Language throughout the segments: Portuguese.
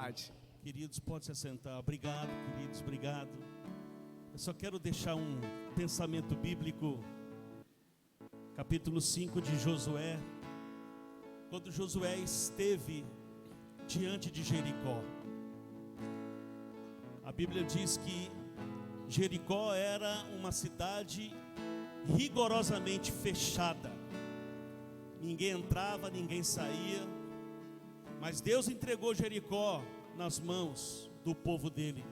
tarde. Queridos, pode se assentar. Obrigado, queridos, obrigado. Eu só quero deixar um pensamento bíblico, capítulo 5 de Josué. Quando Josué esteve diante de Jericó, a Bíblia diz que Jericó era uma cidade rigorosamente fechada. Ninguém entrava, ninguém saía. Mas Deus entregou Jericó nas mãos do povo dele.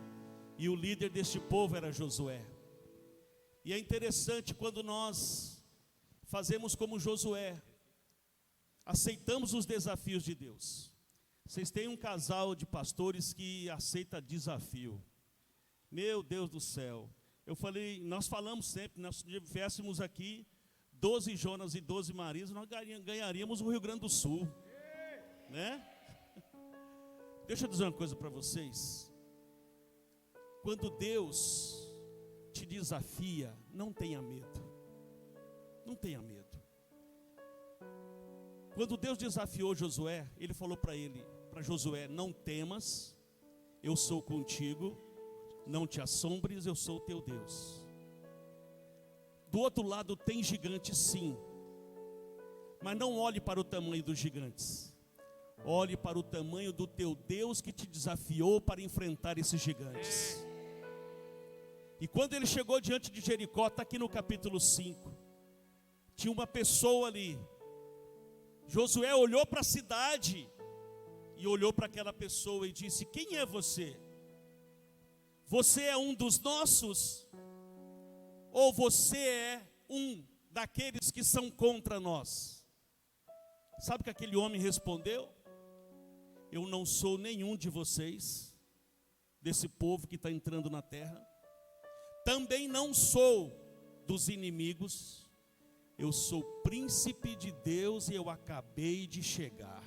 E o líder deste povo era Josué. E é interessante quando nós fazemos como Josué, aceitamos os desafios de Deus. Vocês têm um casal de pastores que aceita desafio. Meu Deus do céu. Eu falei, nós falamos sempre, nós tivéssemos aqui 12 Jonas e 12 Marias, nós ganharíamos o Rio Grande do Sul, né? Deixa eu dizer uma coisa para vocês. Quando Deus te desafia, não tenha medo. Não tenha medo. Quando Deus desafiou Josué, ele falou para Josué, não temas, eu sou contigo, não te assombres, eu sou o teu Deus. Do outro lado tem gigantes sim, mas não olhe para o tamanho dos gigantes. Olhe para o tamanho do teu Deus que te desafiou para enfrentar esses gigantes. E quando ele chegou diante de Jericó, está aqui no capítulo 5, tinha uma pessoa ali. Josué olhou para a cidade e olhou para aquela pessoa e disse, quem é você? Você é um dos nossos? Ou você é um daqueles que são contra nós? Sabe o que aquele homem respondeu? Eu não sou nenhum de vocês, desse povo que está entrando na terra. Também não sou dos inimigos. Eu sou príncipe de Deus e eu acabei de chegar.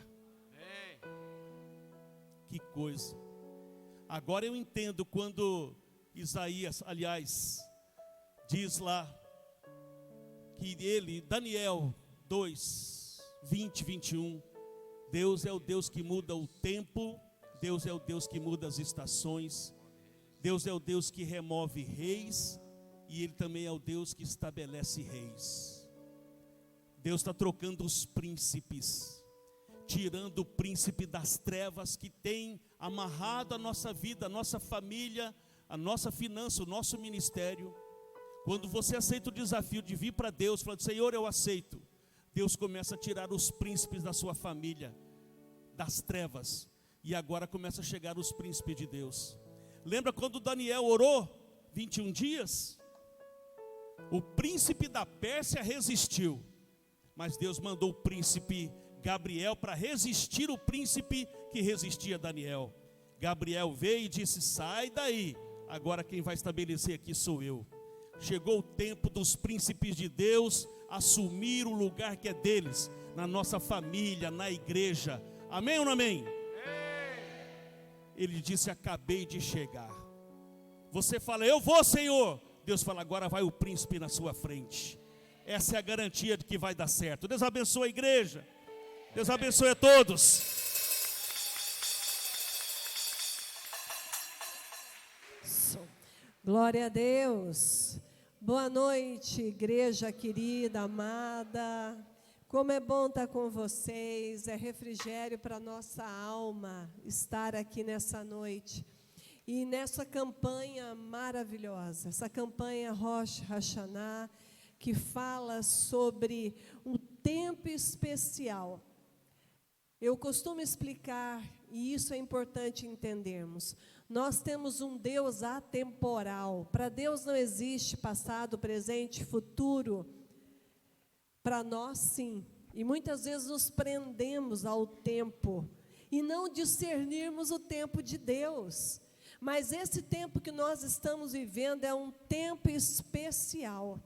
Que coisa. Agora eu entendo quando Isaías, aliás, diz lá que ele, Daniel 2, 20, 21, Deus é o Deus que muda o tempo, Deus é o Deus que muda as estações, Deus é o Deus que remove reis, e Ele também é o Deus que estabelece reis. Deus está trocando os príncipes, tirando o príncipe das trevas que tem amarrado a nossa vida, a nossa família, a nossa finança, o nosso ministério. Quando você aceita o desafio de vir para Deus, falando, Senhor, eu aceito, Deus começa a tirar os príncipes da sua família, das trevas, e agora começa a chegar os príncipes de Deus. Lembra quando Daniel orou 21 dias? O príncipe da Pérsia resistiu, mas Deus mandou o príncipe Gabriel para resistir o príncipe que resistia a Daniel. Gabriel veio e disse, sai daí, agora quem vai estabelecer aqui sou eu. Chegou o tempo dos príncipes de Deus assumir o lugar que é deles, na nossa família, na igreja. Amém ou não amém? Ele disse, acabei de chegar. Você fala, eu vou, Senhor. Deus fala, agora vai o príncipe na sua frente. Essa é a garantia de que vai dar certo. Deus abençoe a igreja. Deus abençoe a todos. Glória a Deus. Boa noite, igreja querida, amada. Como é bom estar com vocês. É refrigério para nossa alma estar aqui nessa noite. E nessa campanha maravilhosa, essa campanha Rosh Hashanah, que fala sobre um tempo especial. Eu costumo explicar, e isso é importante entendermos, nós temos um Deus atemporal. Para Deus não existe passado, presente, futuro. Para nós, sim. E muitas vezes nos prendemos ao tempo e não discernirmos o tempo de Deus. Mas esse tempo que nós estamos vivendo é um tempo especial.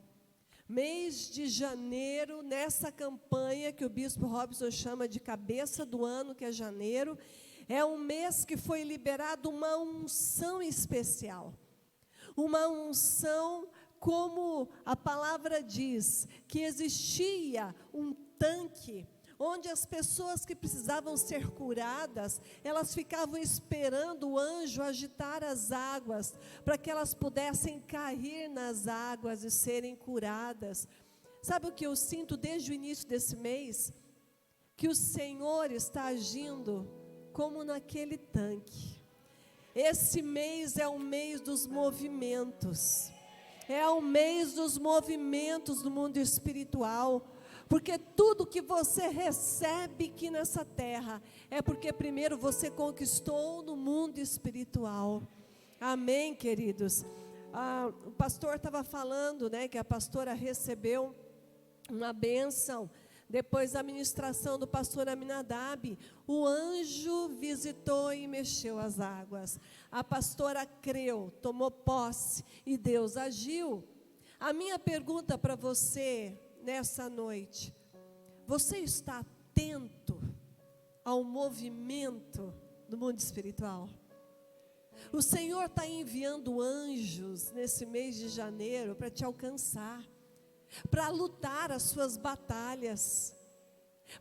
Mês de janeiro, nessa campanha que o bispo Robson chama de cabeça do ano, que é janeiro, é um mês que foi liberado uma unção especial. Uma unção, como a palavra diz, que existia um tanque, onde as pessoas que precisavam ser curadas, elas ficavam esperando o anjo agitar as águas, para que elas pudessem cair nas águas e serem curadas. Sabe o que eu sinto desde o início desse mês? Que o Senhor está agindo como naquele tanque. Esse mês é o mês dos movimentos. É o mês dos movimentos do mundo espiritual. Porque tudo que você recebe aqui nessa terra é porque primeiro você conquistou no mundo espiritual. Amém, queridos? O pastor estava falando, né, que a pastora recebeu uma bênção. Depois da ministração do pastor Aminadab, o anjo visitou e mexeu as águas. A pastora creu, tomou posse e Deus agiu. A minha pergunta para você nessa noite: você está atento ao movimento do mundo espiritual? O Senhor está enviando anjos nesse mês de janeiro para te alcançar, para lutar as suas batalhas,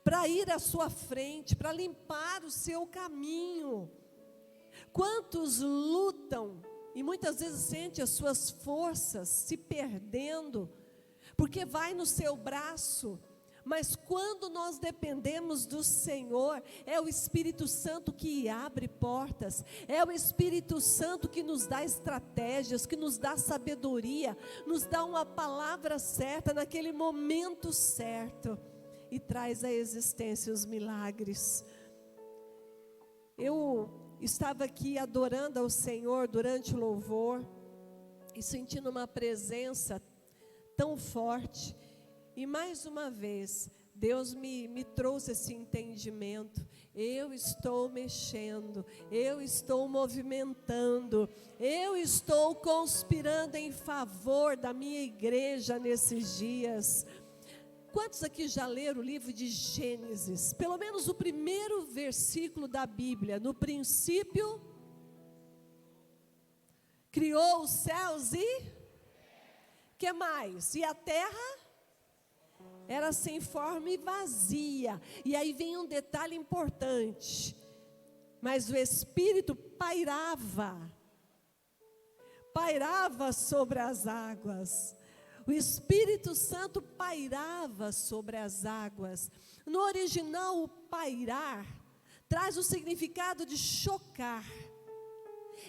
para ir à sua frente, para limpar o seu caminho. Quantos lutam e muitas vezes sentem as suas forças se perdendo, porque vai no seu braço, mas quando nós dependemos do Senhor, é o Espírito Santo que abre portas, é o Espírito Santo que nos dá estratégias, que nos dá sabedoria, nos dá uma palavra certa, naquele momento certo, e traz à existência os milagres. Eu estava aqui adorando ao Senhor durante o louvor, e sentindo uma presença tão forte, e mais uma vez, Deus me trouxe esse entendimento. Eu estou mexendo, eu estou movimentando, eu estou conspirando em favor da minha igreja nesses dias. Quantos aqui já leram o livro de Gênesis? Pelo menos o primeiro versículo da Bíblia. No princípio, criou os céus e... que mais? E a terra era sem forma e vazia. E aí vem um detalhe importante. Mas o Espírito pairava sobre as águas. O Espírito Santo pairava sobre as águas. No original, o pairar traz o significado de chocar.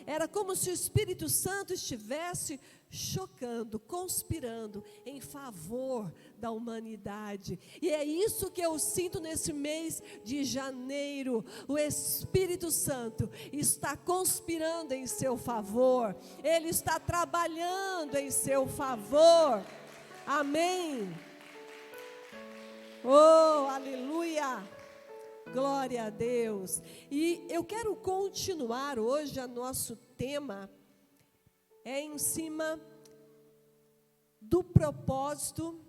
Era como se o Espírito Santo estivesse chocando, conspirando em favor da humanidade. E é isso que eu sinto nesse mês de janeiro. O Espírito Santo está conspirando em seu favor. Ele está trabalhando em seu favor. Amém. Oh, aleluia. Glória a Deus. E eu quero continuar hoje, o nosso tema é em cima do propósito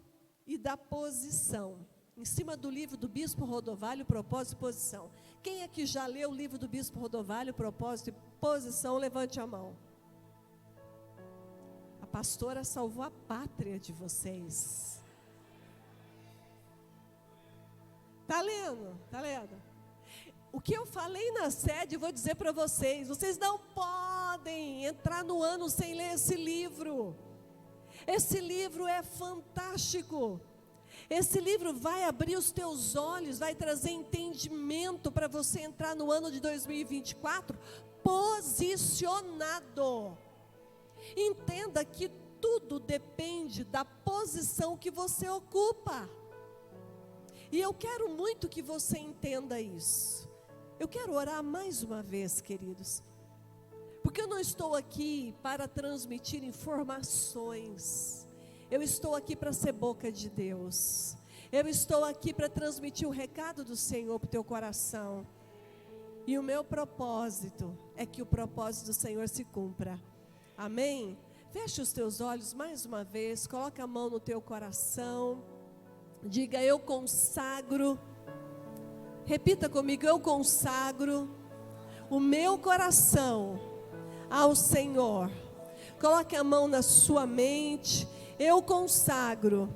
e da posição. Em cima do livro do Bispo Rodovalho, Propósito e Posição. Quem aqui já leu o livro do Bispo Rodovalho, Propósito e Posição, levante a mão. A pastora salvou a pátria de vocês. Está lendo? Está lendo? O que eu falei na sede, vou dizer para vocês. Vocês não podem entrar no ano sem ler esse livro. Esse livro é fantástico. Esse livro vai abrir os teus olhos, vai trazer entendimento para você entrar no ano de 2024 posicionado. Entenda que tudo depende da posição que você ocupa. E eu quero muito que você entenda isso. Eu quero orar mais uma vez, queridos. Porque eu não estou aqui para transmitir informações. Eu estou aqui para ser boca de Deus. Eu estou aqui para transmitir o recado do Senhor para o teu coração. E o meu propósito é que o propósito do Senhor se cumpra. Amém? Feche os teus olhos mais uma vez. Coloca a mão no teu coração. Diga: eu consagro. Repita comigo: eu consagro o meu coração ao Senhor. Coloque a mão na sua mente. Eu consagro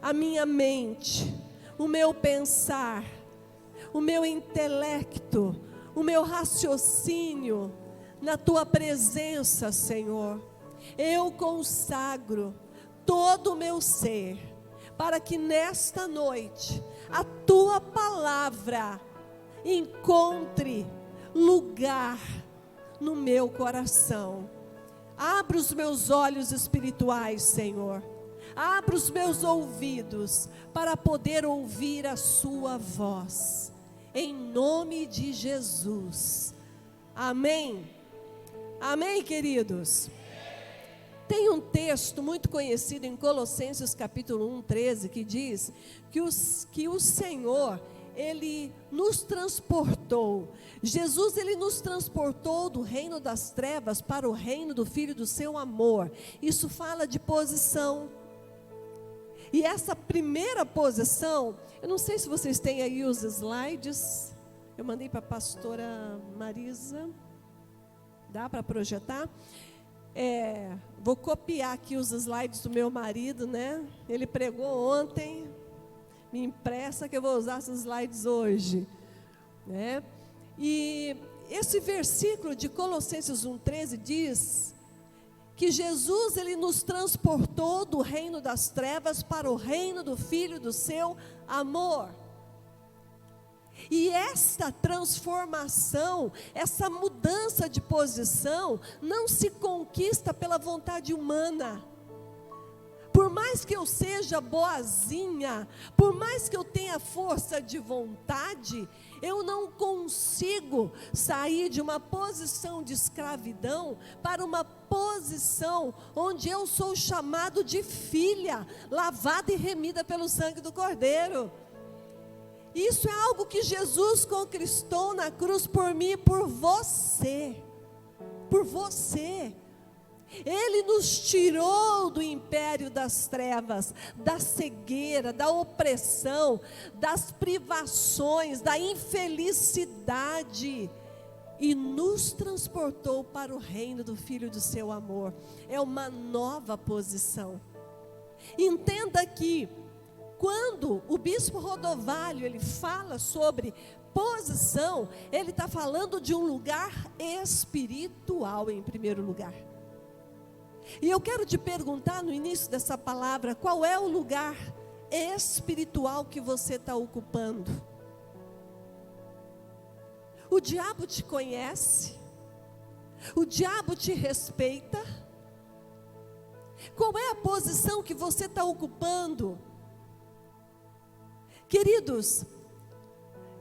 a minha mente, o meu pensar, o meu intelecto, o meu raciocínio na tua presença, Senhor. Eu consagro todo o meu ser, para que nesta noite a tua palavra encontre lugar no meu coração. Abra os meus olhos espirituais, Senhor. Abra os meus ouvidos para poder ouvir a sua voz. Em nome de Jesus. Amém. Amém, queridos. Tem um texto muito conhecido em Colossenses capítulo 1:13, que diz que o Senhor, Ele nos transportou. Jesus, Ele nos transportou do reino das trevas para o reino do Filho do seu amor. Isso fala de posição. E essa primeira posição, eu não sei se vocês têm aí os slides. Eu mandei para a pastora Marisa. Dá para projetar? Vou copiar aqui os slides do meu marido, né? Ele pregou ontem, me impressa que eu vou usar esses slides hoje, né? E esse versículo de Colossenses 1:13 diz que Jesus, Ele nos transportou do reino das trevas para o reino do Filho do seu amor. E esta transformação, essa mudança de posição, não se conquista pela vontade humana. Por mais que eu seja boazinha, por mais que eu tenha força de vontade, eu não consigo sair de uma posição de escravidão para uma posição onde eu sou chamado de filha, lavada e remida pelo sangue do Cordeiro. Isso é algo que Jesus conquistou na cruz por mim e por você. Por você. Ele nos tirou do império das trevas, da cegueira, da opressão, das privações, da infelicidade. E nos transportou para o reino do Filho do seu amor. É uma nova posição. Entenda que quando o bispo Rodovalho, ele fala sobre posição, ele está falando de um lugar espiritual em primeiro lugar. E eu quero te perguntar no início dessa palavra, qual é o lugar espiritual que você está ocupando? O diabo te conhece? O diabo te respeita? Qual é a posição que você está ocupando? Queridos,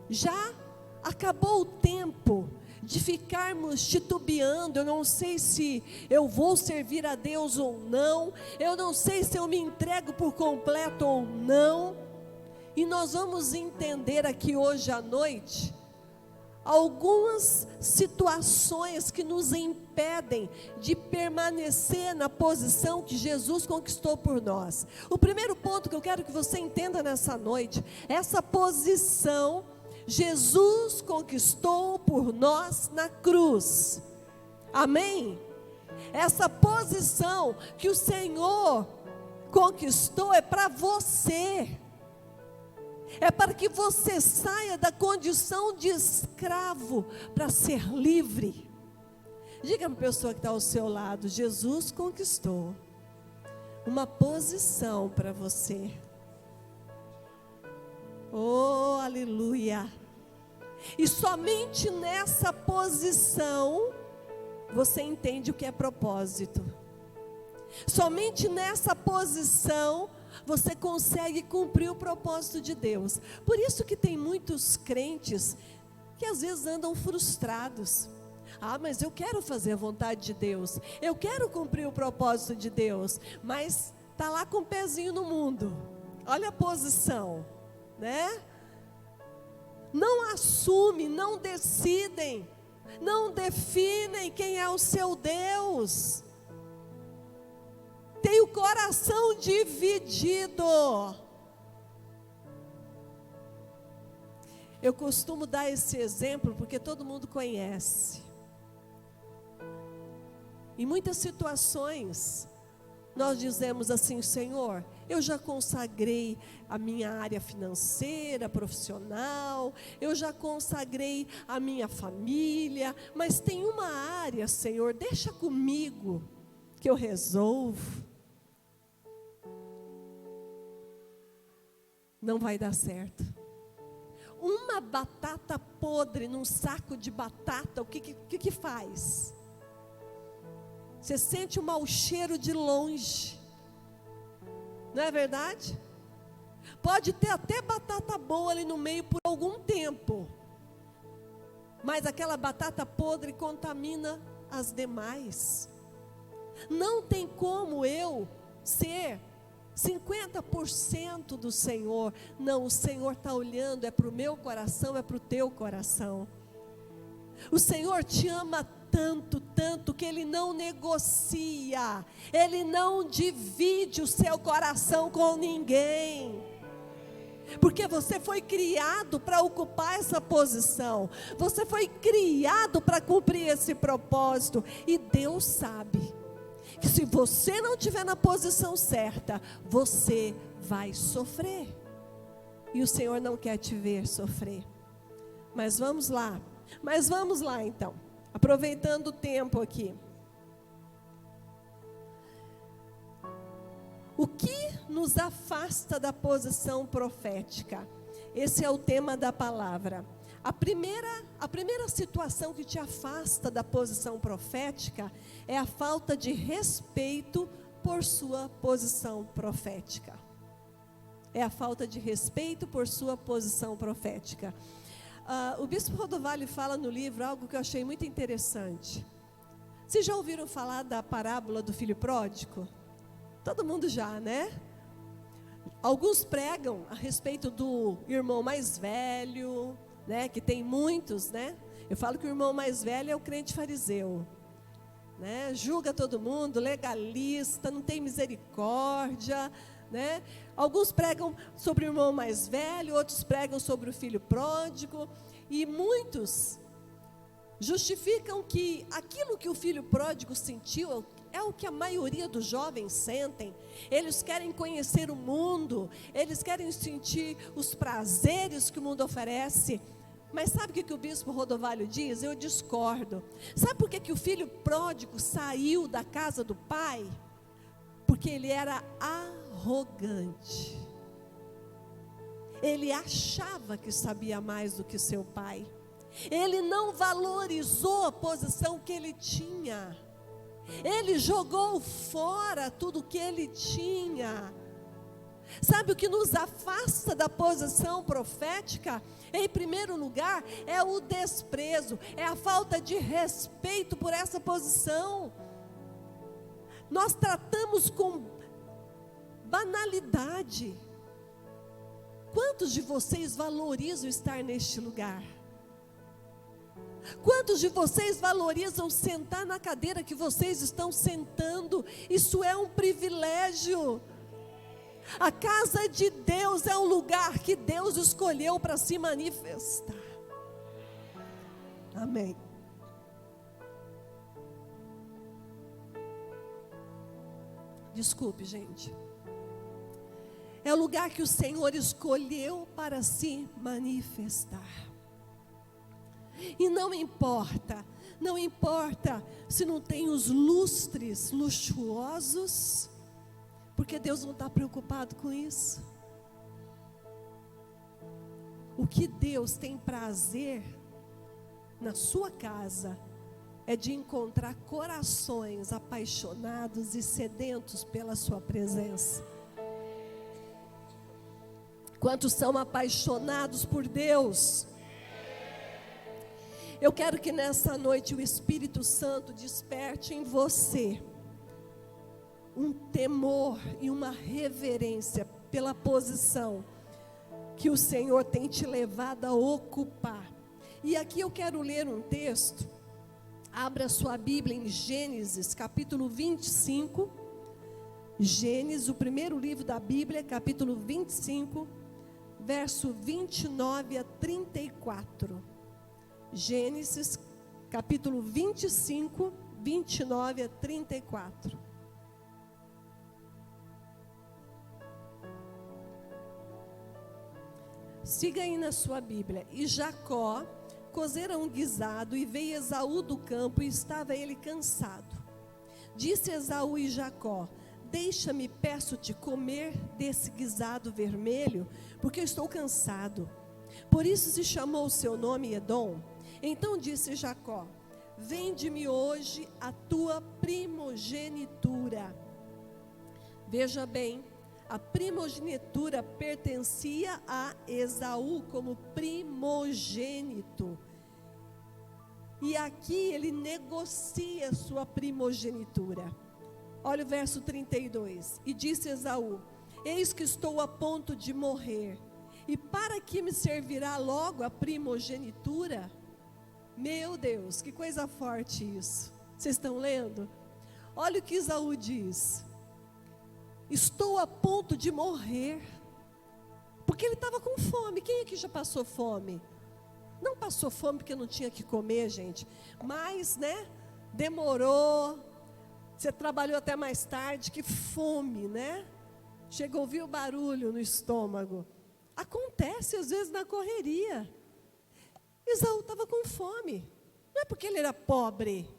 já acabou o tempo de ficarmos titubeando. Eu não sei se eu vou servir a Deus ou não, eu não sei se eu me entrego por completo ou não. E nós vamos entender aqui hoje à noite algumas situações que nos impedem de permanecer na posição que Jesus conquistou por nós. O primeiro ponto que eu quero que você entenda nessa noite, essa posição Jesus conquistou por nós na cruz. Amém? Essa posição que o Senhor conquistou é para você. É para que você saia da condição de escravo para ser livre. Diga para a pessoa que está ao seu lado: Jesus conquistou uma posição para você. Oh, aleluia! E somente nessa posição você entende o que é propósito. Somente nessa posição você consegue cumprir o propósito de Deus. Por isso que tem muitos crentes que às vezes andam frustrados. Ah, mas eu quero fazer a vontade de Deus, eu quero cumprir o propósito de Deus, mas está lá com o pezinho no mundo. Olha a posição, né? Não assume, não decidem, não definem quem é o seu Deus. Tem o coração dividido. Eu costumo dar esse exemplo porque todo mundo conhece. Em muitas situações, nós dizemos assim: Senhor, Eu já consagrei a minha área financeira, profissional, eu já consagrei a minha família, mas tem uma área, Senhor, deixa comigo, que eu resolvo. Não vai dar certo. Uma batata podre num saco de batata, o que faz? Você sente o mau cheiro de longe. Não é verdade? Pode ter até batata boa ali no meio por algum tempo, mas aquela batata podre contamina as demais. Não tem como eu ser 50% do Senhor. Não, o Senhor está olhando, é para o meu coração, é para o teu coração. O Senhor te ama tanto, tanto, que Ele não negocia, Ele não divide o seu coração com ninguém, porque você foi criado para ocupar essa posição, você foi criado para cumprir esse propósito, e Deus sabe que se você não estiver na posição certa, você vai sofrer, e o Senhor não quer te ver sofrer. Mas vamos lá então, aproveitando o tempo aqui. O que nos afasta da posição profética? Esse é o tema da palavra. A primeira situação que te afasta da posição profética é a falta de respeito por sua posição profética. É a falta de respeito por sua posição profética. O bispo Rodovalho fala no livro algo que eu achei muito interessante. Vocês já ouviram falar da parábola do filho pródigo? Todo mundo já, né? Alguns pregam a respeito do irmão mais velho, né? Que tem muitos, né? Eu falo que o irmão mais velho é o crente fariseu, né? Julga todo mundo, legalista, não tem misericórdia, né? Alguns pregam sobre o irmão mais velho, outros pregam sobre o filho pródigo, e muitos justificam que aquilo que o filho pródigo sentiu é o que a maioria dos jovens sentem. Eles querem conhecer o mundo, eles querem sentir os prazeres que o mundo oferece. Mas sabe o que o bispo Rodovalho diz? Eu discordo. Sabe por que o filho pródigo saiu da casa do pai? Porque ele era arrogante. Ele achava que sabia mais do que seu pai. Ele não valorizou a posição que ele tinha. Ele jogou fora tudo que ele tinha. Sabe o que nos afasta da posição profética? Em primeiro lugar, é o desprezo, é a falta de respeito por essa posição. Nós tratamos com banalidade. Quantos de vocês valorizam estar neste lugar? Quantos de vocês valorizam sentar na cadeira que vocês estão sentando? Isso é um privilégio. A casa de Deus é um lugar que Deus escolheu para se manifestar. Amém. Desculpe, gente. É o lugar que o Senhor escolheu para se manifestar. E não importa se não tem os lustres luxuosos, porque Deus não está preocupado com isso. O que Deus tem prazer na sua casa é de encontrar corações apaixonados e sedentos pela sua presença. Quantos são apaixonados por Deus? Eu quero que nessa noite o Espírito Santo desperte em você um temor e uma reverência pela posição que o Senhor tem te levado a ocupar. E aqui eu quero ler um texto. Abra sua Bíblia em Gênesis, capítulo 25. Gênesis, o primeiro livro da Bíblia, capítulo 25, verso 29 a 34. Gênesis, capítulo 25, 29 a 34. Siga aí na sua Bíblia. E Jacó cozera um guisado, e veio Esaú do campo, e estava ele cansado. Disse Esaú e Jacó: deixa-me, peço-te, comer desse guisado vermelho, porque eu estou cansado. Por isso se chamou o seu nome Edom. Então disse Jacó: vende-me hoje a tua primogenitura. Veja bem, a primogenitura pertencia a Esaú como primogênito. E aqui ele negocia sua primogenitura. Olha o verso 32. E disse Esaú: eis que estou a ponto de morrer, e para que me servirá logo a primogenitura? Meu Deus, que coisa forte isso. Vocês estão lendo? Olha o que Esaú diz: estou a ponto de morrer. Porque ele estava com fome. Quem aqui já passou fome? Não passou fome porque não tinha que comer, gente. Mas, né, demorou. Você trabalhou até mais tarde, que fome, né? Chega a ouvir o barulho no estômago. Acontece às vezes na correria. Esaú estava com fome. Não é porque ele era pobre.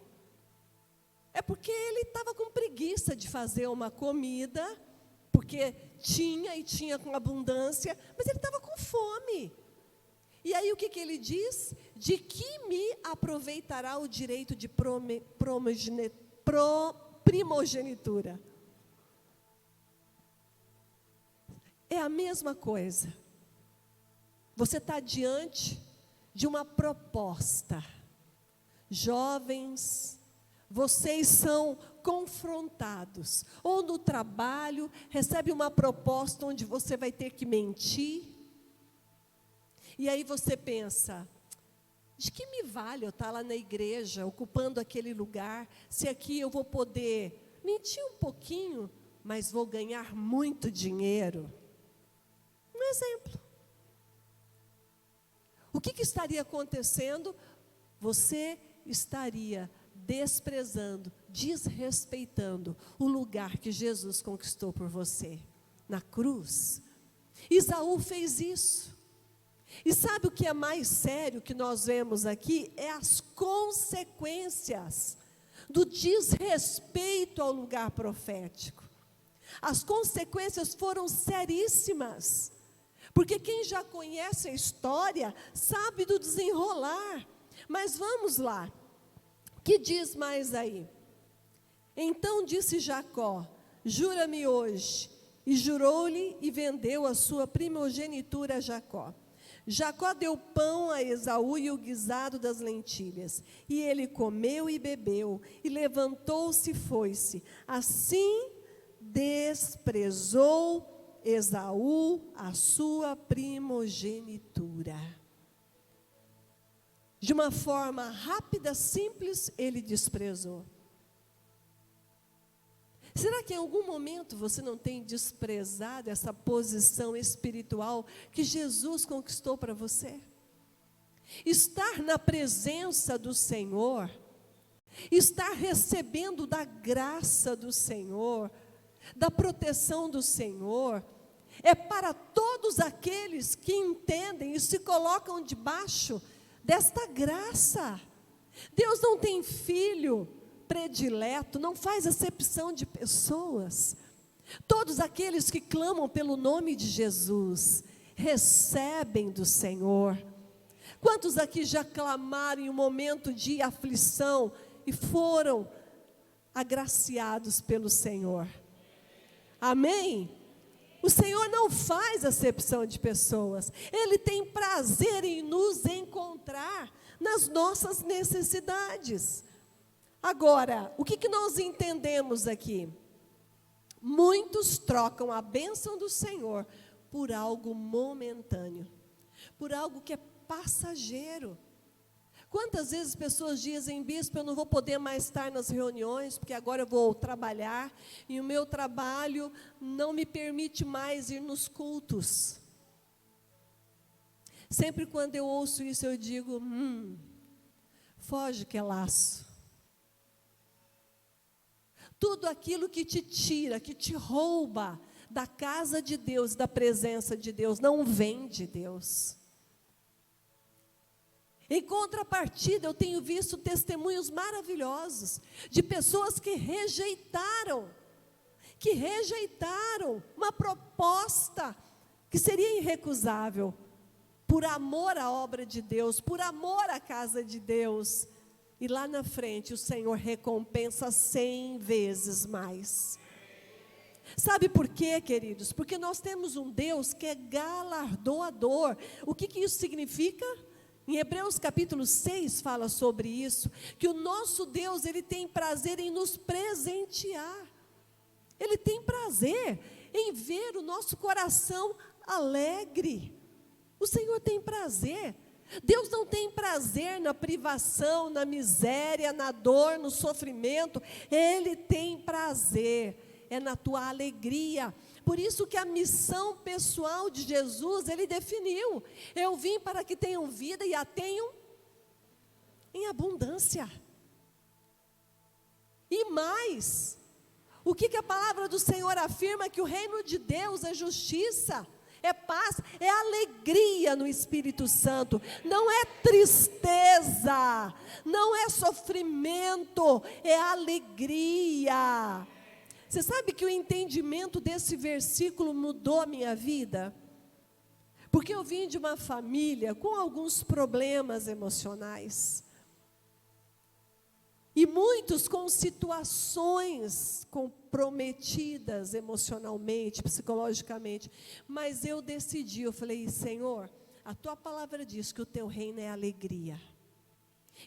É porque ele estava com preguiça de fazer uma comida, porque tinha com abundância, mas ele estava com fome. E aí o que ele diz? De que me aproveitará o direito de primogenitura? É a mesma coisa. Você está diante de uma proposta. Jovens, vocês são confrontados. Ou no trabalho, recebe uma proposta onde você vai ter que mentir. E aí você pensa: de que me vale eu estar lá na igreja, ocupando aquele lugar, se aqui eu vou poder mentir um pouquinho, mas vou ganhar muito dinheiro? Um exemplo. O que estaria acontecendo? Você estaria desprezando, desrespeitando o lugar que Jesus conquistou por você, na cruz. Esaú fez isso. E sabe o que é mais sério que nós vemos aqui? É as consequências do desrespeito ao lugar profético. As consequências foram seríssimas, porque quem já conhece a história sabe do desenrolar. Mas vamos lá, o que diz mais aí? Então disse Jacó: jura-me hoje. E jurou-lhe e vendeu a sua primogenitura a Jacó. Jacó deu pão a Esaú e o guisado das lentilhas. E ele comeu e bebeu, e levantou-se e foi-se. Assim desprezou Esaú a sua primogenitura. De uma forma rápida, simples, ele desprezou. Será que em algum momento você não tem desprezado essa posição espiritual que Jesus conquistou para você? Estar na presença do Senhor, estar recebendo da graça do Senhor, da proteção do Senhor, é para todos aqueles que entendem e se colocam debaixo desta graça. Deus não tem filho predileto, não faz acepção de pessoas. Todos aqueles que clamam pelo nome de Jesus recebem do Senhor. Quantos aqui já clamaram em um momento de aflição e foram agraciados pelo Senhor? Amém? O Senhor não faz acepção de pessoas. Ele tem prazer em nos encontrar nas nossas necessidades. Agora, o que nós entendemos aqui? Muitos trocam a bênção do Senhor por algo momentâneo, por algo que é passageiro. Quantas vezes pessoas dizem: bispo, eu não vou poder mais estar nas reuniões, porque agora eu vou trabalhar, e o meu trabalho não me permite mais ir nos cultos. Sempre quando eu ouço isso, eu digo: foge que é laço. Tudo aquilo que te tira, que te rouba da casa de Deus, da presença de Deus, não vem de Deus. Em contrapartida, eu tenho visto testemunhos maravilhosos de pessoas que rejeitaram uma proposta que seria irrecusável, por amor à obra de Deus, por amor à casa de Deus. E lá na frente o Senhor recompensa 100 vezes mais. Sabe por quê, queridos? Porque nós temos um Deus que é galardoador. O que isso significa? Em Hebreus capítulo 6 fala sobre isso, que o nosso Deus, Ele tem prazer em nos presentear. Ele tem prazer em ver o nosso coração alegre. O Senhor tem prazer. Deus não tem prazer na privação, na miséria, na dor, no sofrimento. Ele tem prazer, é na tua alegria. Por isso que a missão pessoal de Jesus, Ele definiu: eu vim para que tenham vida e a tenham em abundância. E mais, o que a palavra do Senhor afirma? Que o reino de Deus é justiça, é paz, é alegria no Espírito Santo, não é tristeza, não é sofrimento, é alegria. Você sabe que o entendimento desse versículo mudou a minha vida? Porque eu vim de uma família com alguns problemas emocionais. E muitos com situações comprometidas emocionalmente, psicologicamente. Mas eu decidi, eu falei: Senhor, a tua palavra diz que o teu reino é alegria.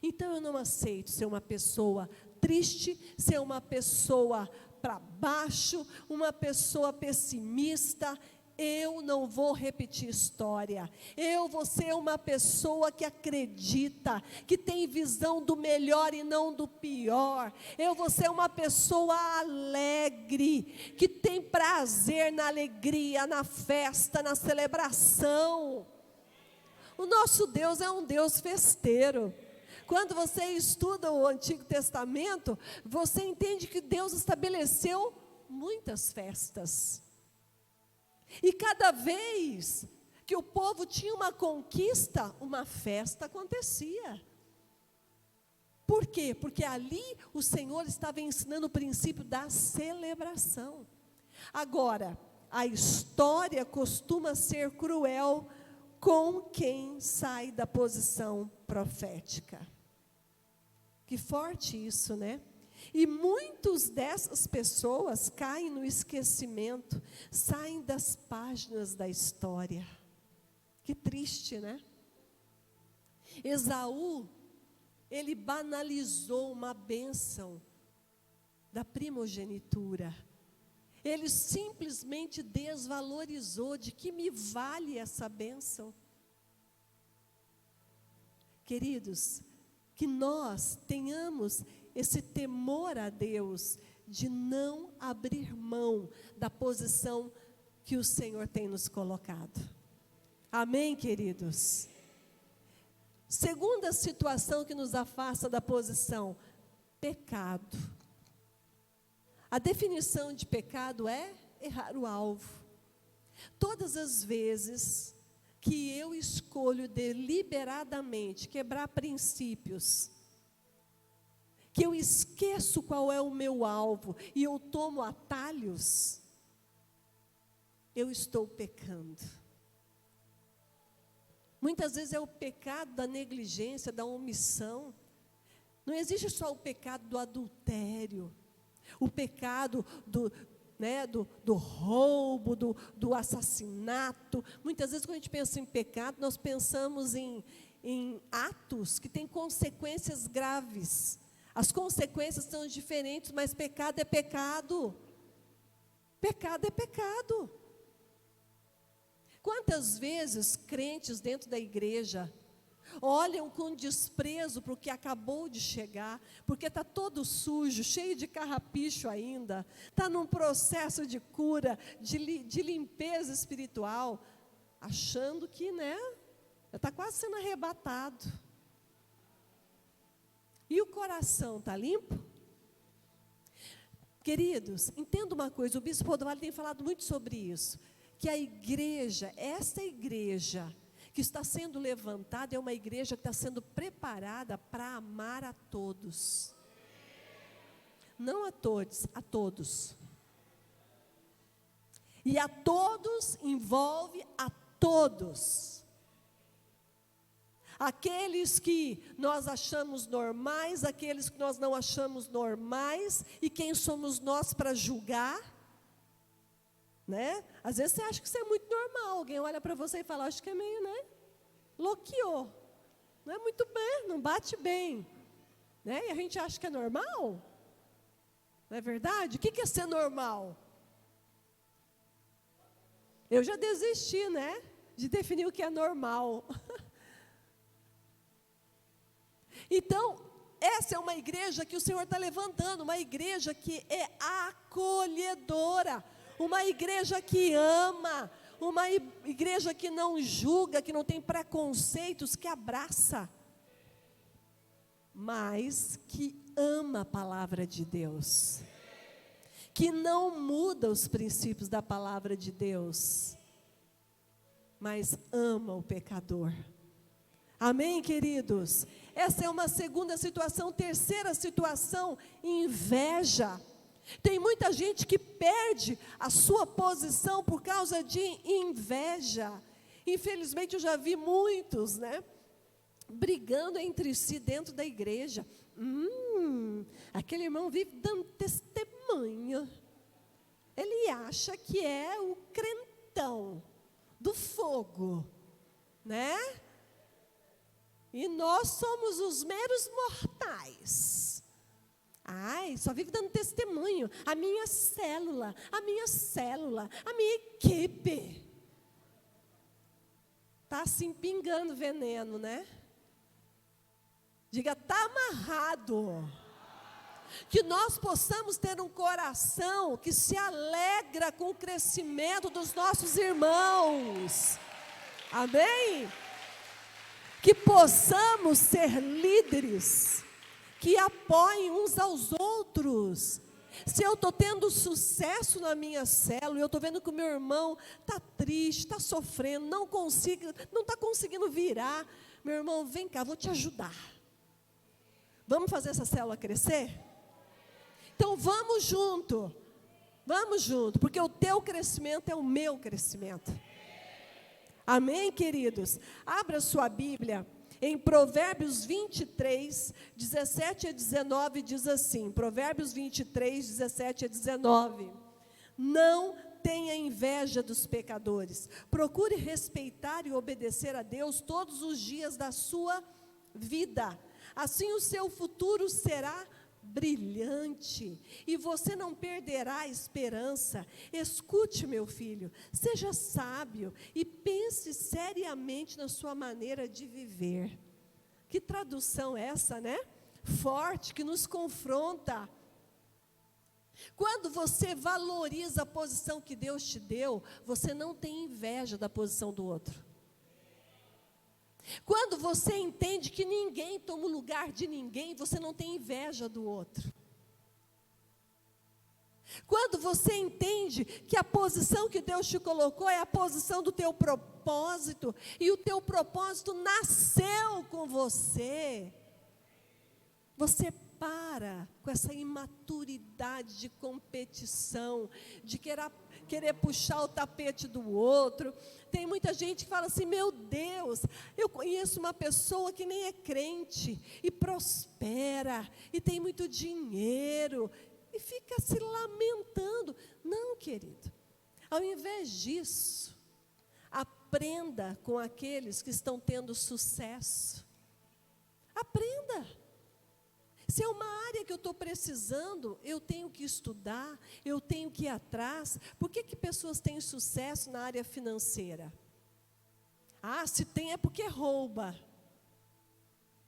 Então eu não aceito ser uma pessoa triste, ser uma pessoa para baixo, uma pessoa pessimista. Eu não vou repetir história. Eu vou ser uma pessoa que acredita, que tem visão do melhor e não do pior. Eu vou ser uma pessoa alegre, que tem prazer na alegria, na festa, na celebração. O nosso Deus é um Deus festeiro. Quando você estuda o Antigo Testamento, você entende que Deus estabeleceu muitas festas. E cada vez que o povo tinha uma conquista, uma festa acontecia. Por quê? Porque ali o Senhor estava ensinando o princípio da celebração. Agora, a história costuma ser cruel com quem sai da posição profética. Que forte isso, né? E muitas dessas pessoas caem no esquecimento, saem das páginas da história. Que triste, né? Esaú, ele banalizou uma bênção da primogenitura. Ele simplesmente desvalorizou. De que me vale essa bênção? Queridos, que nós tenhamos esse temor a Deus, de não abrir mão da posição que o Senhor tem nos colocado. Amém, queridos? Segunda situação que nos afasta da posição: pecado. A definição de pecado é errar o alvo. Todas as vezes que eu escolho deliberadamente quebrar princípios, que eu esqueço qual é o meu alvo e eu tomo atalhos, eu estou pecando. Muitas vezes é o pecado da negligência, da omissão. Não existe só o pecado do adultério, o pecado do roubo, do assassinato. Muitas vezes, quando a gente pensa em pecado, nós pensamos em atos que têm consequências graves. As consequências são diferentes, mas pecado é pecado. Pecado é pecado. Quantas vezes crentes dentro da igreja olham com desprezo para o que acabou de chegar, porque está todo sujo, cheio de carrapicho ainda, está num processo de cura, de limpeza espiritual, achando que, está quase sendo arrebatado. E o coração está limpo? Queridos, entenda uma coisa, o bispo Rodovalho tem falado muito sobre isso, que a igreja, essa igreja que está sendo levantada, é uma igreja que está sendo preparada para amar a todos. Não a todos, a todos. E a todos envolve a todos. Aqueles que nós achamos normais, aqueles que nós não achamos normais, e quem somos nós para julgar, né? Às vezes você acha que isso é muito normal, alguém olha para você e fala, acho que é meio, né? Loqueou, não é muito bem, não bate bem, né? E a gente acha que é normal, não é verdade? O que é ser normal? Eu já desisti, né? De definir o que é normal. Então, essa é uma igreja que o Senhor está levantando, uma igreja que é acolhedora, uma igreja que ama, uma igreja que não julga, que não tem preconceitos, que abraça, mas que ama a palavra de Deus, que não muda os princípios da palavra de Deus, mas ama o pecador. Amém, queridos? Essa é uma segunda situação. Terceira situação, inveja. Tem muita gente que perde a sua posição por causa de inveja. Infelizmente, eu já vi muitos, né, brigando entre si dentro da igreja. Aquele irmão vive dando testemunho. Ele acha que é o crentão do fogo, né? E nós somos os meros mortais. Ai, só vive dando testemunho. A minha célula, a minha equipe. Está assim pingando veneno, né? Diga, está amarrado. Que nós possamos ter um coração que se alegra com o crescimento dos nossos irmãos. Amém? Que possamos ser líderes que apoiem uns aos outros. Se eu estou tendo sucesso na minha célula, eu estou vendo que o meu irmão está triste, está sofrendo, não está conseguindo virar. Meu irmão, vem cá, vou te ajudar. Vamos fazer essa célula crescer? Então vamos junto, porque o teu crescimento é o meu crescimento. Amém, queridos? Abra sua Bíblia em Provérbios 23, 17 a 19, diz assim, Provérbios 23, 17 a 19. Não tenha inveja dos pecadores, procure respeitar e obedecer a Deus todos os dias da sua vida. Assim o seu futuro será brilhante, e você não perderá a esperança. Escute, meu filho, seja sábio e pense seriamente na sua maneira de viver. Que tradução é essa, né? Forte, que nos confronta. Quando você valoriza a posição que Deus te deu, você não tem inveja da posição do outro. Quando você entende que ninguém toma o lugar de ninguém, você não tem inveja do outro. Quando você entende que a posição que Deus te colocou é a posição do teu propósito, e o teu propósito nasceu com você, você para com essa imaturidade de competição, de querer puxar o tapete do outro. Tem muita gente que fala assim, meu Deus, eu conheço uma pessoa que nem é crente, e prospera, e tem muito dinheiro, e fica se lamentando. Não, querido, ao invés disso, aprenda com aqueles que estão tendo sucesso. Aprenda. Se é uma área que eu estou precisando, eu tenho que estudar, eu tenho que ir atrás. Por que pessoas têm sucesso na área financeira? Ah, se tem é porque rouba.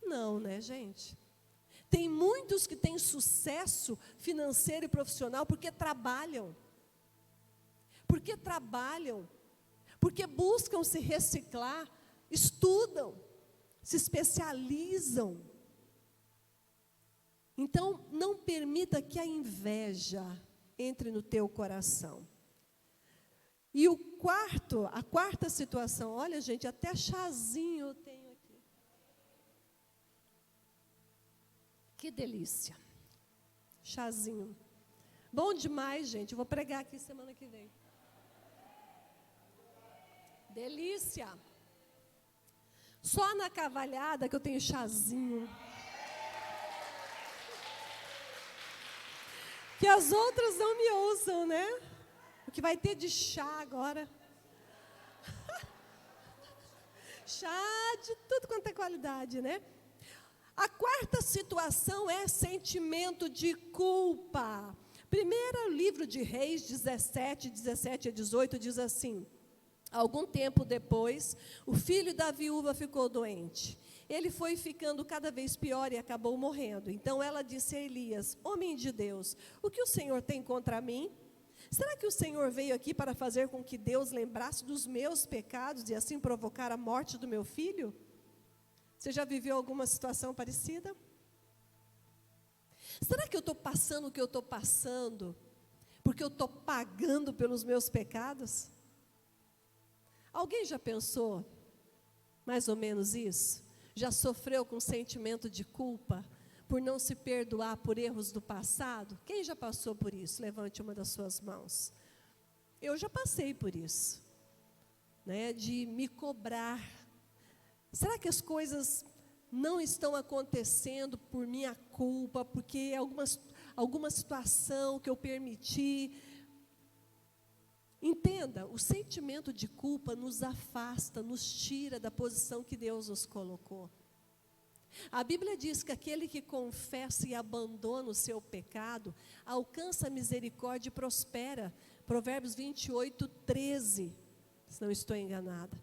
Não, né, gente? Tem muitos que têm sucesso financeiro e profissional porque trabalham. Porque trabalham. Porque buscam se reciclar, estudam, se especializam. Então, não permita que a inveja entre no teu coração. E a quarta situação, olha, gente, até chazinho eu tenho aqui. Que delícia. Chazinho. Bom demais, gente. Eu vou pregar aqui semana que vem. Delícia. Só na cavalhada que eu tenho chazinho. Que as outras não me ouçam, né? O que vai ter de chá agora? Chá de tudo quanto é qualidade, né? A quarta situação é sentimento de culpa. Primeiro livro de Reis 17 a 18 diz assim: algum tempo depois, o filho da viúva ficou doente. Ele foi ficando cada vez pior e acabou morrendo. Então ela disse a Elias: homem de Deus, o que o Senhor tem contra mim? Será que o Senhor veio aqui para fazer com que Deus lembrasse dos meus pecados e assim provocar a morte do meu filho? Você já viveu alguma situação parecida? Será que eu estou passando o que eu estou passando porque eu estou pagando pelos meus pecados? Alguém já pensou mais ou menos isso? Já sofreu com sentimento de culpa por não se perdoar por erros do passado? Quem já passou por isso? Levante uma das suas mãos. Eu já passei por isso, né, de me cobrar. Será que as coisas não estão acontecendo por minha culpa, porque alguma situação que eu permiti? Entenda, o sentimento de culpa nos afasta, nos tira da posição que Deus nos colocou. A Bíblia diz que aquele que confessa e abandona o seu pecado, alcança a misericórdia e prospera. Provérbios 28, 13, se não estou enganada.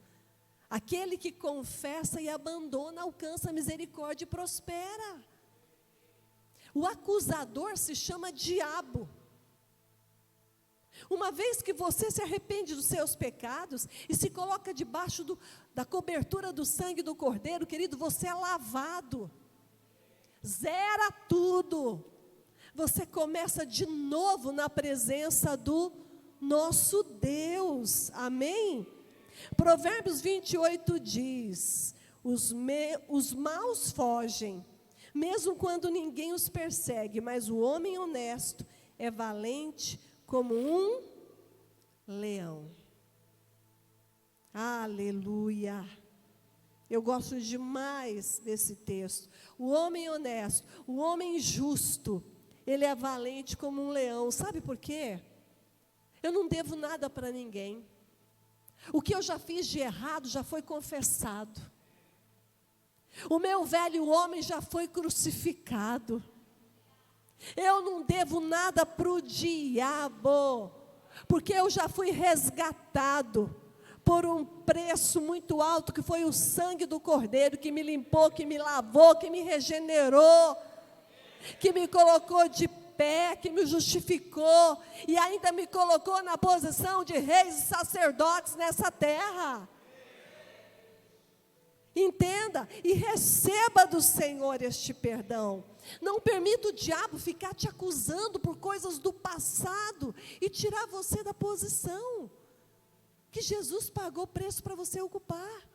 Aquele que confessa e abandona, alcança a misericórdia e prospera. O acusador se chama diabo. Uma vez que você se arrepende dos seus pecados e se coloca debaixo da cobertura do sangue do Cordeiro, querido, você é lavado. Zera tudo. Você começa de novo na presença do nosso Deus. Amém? Provérbios 28 diz: os maus fogem, mesmo quando ninguém os persegue, mas o homem honesto é valente como um leão. Aleluia. Eu gosto demais desse texto. O homem honesto, o homem justo, ele é valente como um leão. Sabe por quê? Eu não devo nada para ninguém. O que eu já fiz de errado já foi confessado. O meu velho homem já foi crucificado. Eu não devo nada para o diabo, porque eu já fui resgatado por um preço muito alto, que foi o sangue do Cordeiro, que me limpou, que me lavou, que me regenerou, que me colocou de pé, que me justificou, e ainda me colocou na posição de reis e sacerdotes nessa terra. Entenda e receba do Senhor este perdão. Não permita o diabo ficar te acusando por coisas do passado e tirar você da posição que Jesus pagou preço para você ocupar.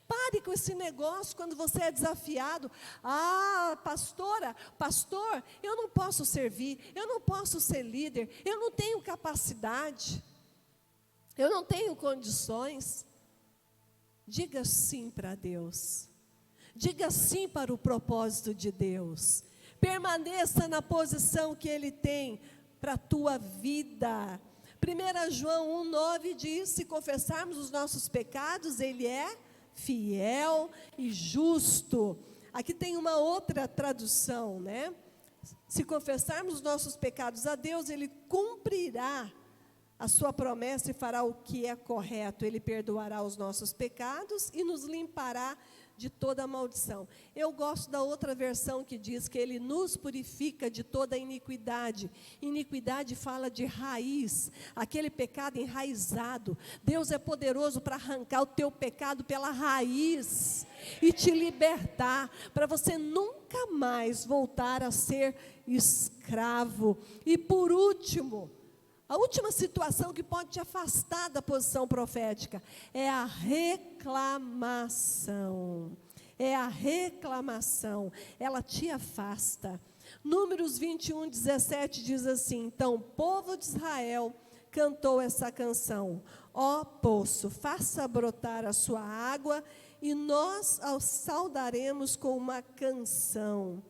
Pare com esse negócio quando você é desafiado. Ah, pastora, pastor, eu não posso servir, eu não posso ser líder, eu não tenho capacidade, eu não tenho condições. Diga sim para Deus. Diga sim para o propósito de Deus. Permaneça na posição que Ele tem para a tua vida. 1 João 1,9 diz: se confessarmos os nossos pecados, Ele é fiel e justo. Aqui tem uma outra tradução, né? Se confessarmos os nossos pecados a Deus, Ele cumprirá a sua promessa e fará o que é correto. Ele perdoará os nossos pecados e nos limpará de toda maldição. Eu gosto da outra versão que diz que Ele nos purifica de toda iniquidade. Iniquidade fala de raiz, aquele pecado enraizado. Deus é poderoso para arrancar o teu pecado pela raiz e te libertar, para você nunca mais voltar a ser escravo. E por último, a última situação que pode te afastar da posição profética é a reclamação. É a reclamação, ela te afasta. Números 21, 17 diz assim: então o povo de Israel cantou essa canção: ó poço, faça brotar a sua água, e nós o saudaremos com uma canção.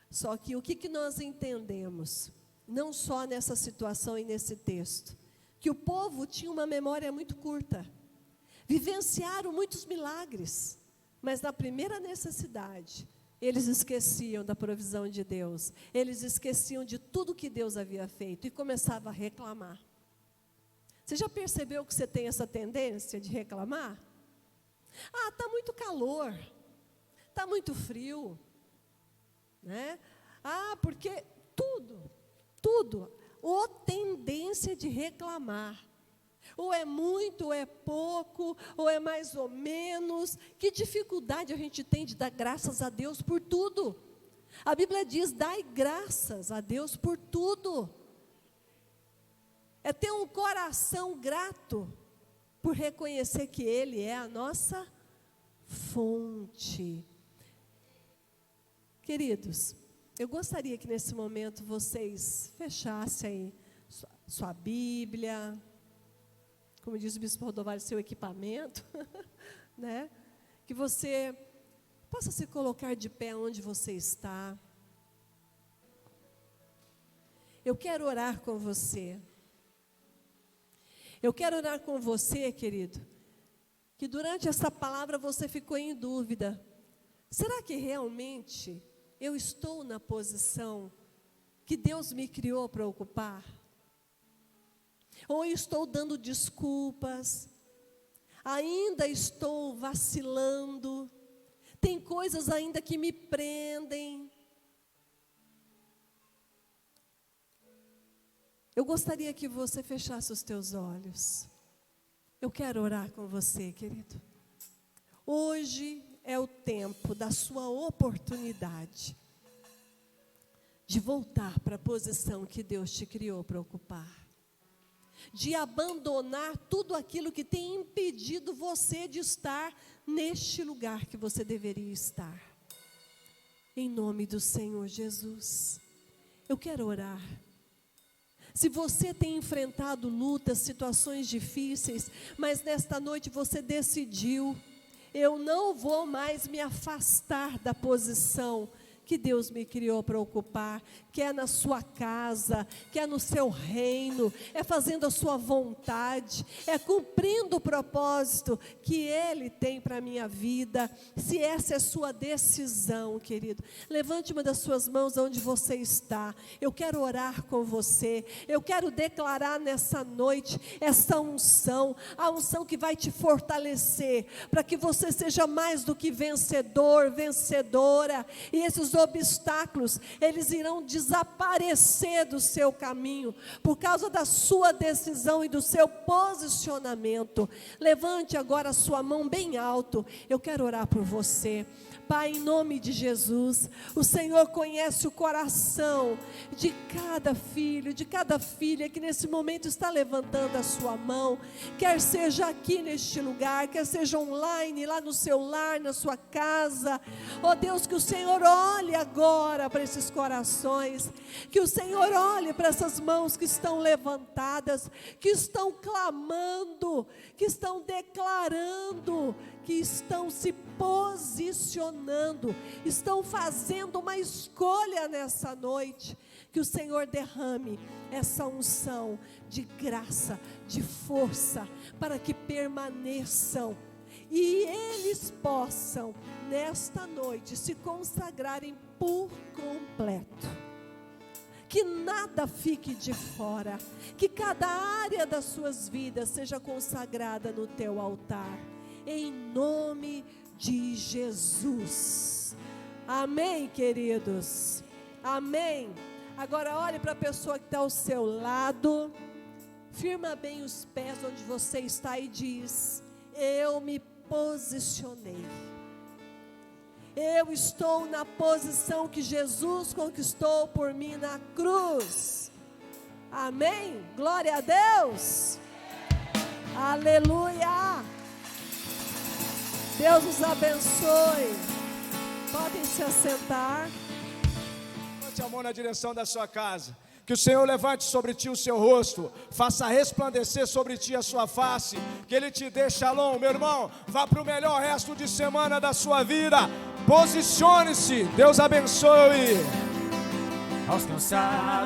Só que o que nós entendemos? Não só nessa situação e nesse texto, que o povo tinha uma memória muito curta, vivenciaram muitos milagres, mas na primeira necessidade, eles esqueciam da provisão de Deus, eles esqueciam de tudo que Deus havia feito e começavam a reclamar. Você já percebeu que você tem essa tendência de reclamar? Ah, está muito calor, está muito frio, né? Ah, porque tudo, ou tendência de reclamar. Ou é muito, ou é pouco, ou é mais ou menos. Que dificuldade a gente tem de dar graças a Deus por tudo. A Bíblia diz: dai graças a Deus por tudo. É ter um coração grato por reconhecer que Ele é a nossa fonte. Queridos, eu gostaria que nesse momento vocês fechassem aí sua Bíblia, como diz o bispo Rodovalho, seu equipamento, né? Que você possa se colocar de pé onde você está. Eu quero orar com você. Eu quero orar com você, querido, que durante essa palavra você ficou em dúvida. Será que realmente eu estou na posição que Deus me criou para ocupar? Ou eu estou dando desculpas? Ainda estou vacilando? Tem coisas ainda que me prendem? Eu gostaria que você fechasse os teus olhos. Eu quero orar com você, querido. Hoje é o tempo da sua oportunidade de voltar para a posição que Deus te criou para ocupar. De abandonar tudo aquilo que tem impedido você de estar neste lugar que você deveria estar. Em nome do Senhor Jesus, eu quero orar. Se você tem enfrentado lutas, situações difíceis, mas nesta noite você decidiu: eu não vou mais me afastar da posição que Deus me criou para ocupar, que é na sua casa, que é no seu reino, é fazendo a sua vontade, é cumprindo o propósito que Ele tem para a minha vida. Se essa é a sua decisão, querido, levante uma das suas mãos onde você está. Eu quero orar com você, eu quero declarar nessa noite essa unção, a unção que vai te fortalecer, para que você seja mais do que vencedor, vencedora, e esses obstáculos, eles irão desaparecer do seu caminho, por causa da sua decisão e do seu posicionamento. Levante agora a sua mão bem alto, eu quero orar por você. Pai, em nome de Jesus, o Senhor conhece o coração de cada filho, de cada filha que nesse momento está levantando a sua mão, quer seja aqui neste lugar, quer seja online, lá no seu lar, na sua casa. Ó Deus, que o Senhor olhe agora para esses corações, que o Senhor olhe para essas mãos que estão levantadas, que estão clamando, que estão declarando, que estão se posicionando, estão fazendo uma escolha nessa noite. Que o Senhor derrame essa unção de graça, de força, para que permaneçam e eles possam nesta noite se consagrarem por completo. Que nada fique de fora, que cada área das suas vidas seja consagrada no teu altar. em nome de Jesus. Amém, queridos? Amém. Agora olhe para a pessoa que está ao seu lado, firma bem os pés onde você está e diz: eu me posicionei. Eu estou na posição que Jesus conquistou por mim na cruz. Amém? Glória a Deus. Aleluia. Deus os abençoe. Podem se assentar. Levante a mão na direção da sua casa. Que o Senhor levante sobre ti o seu rosto, faça resplandecer sobre ti a sua face, que Ele te dê shalom, meu irmão. Vá para o melhor resto de semana da sua vida. Posicione-se. Deus abençoe. Aos cansados.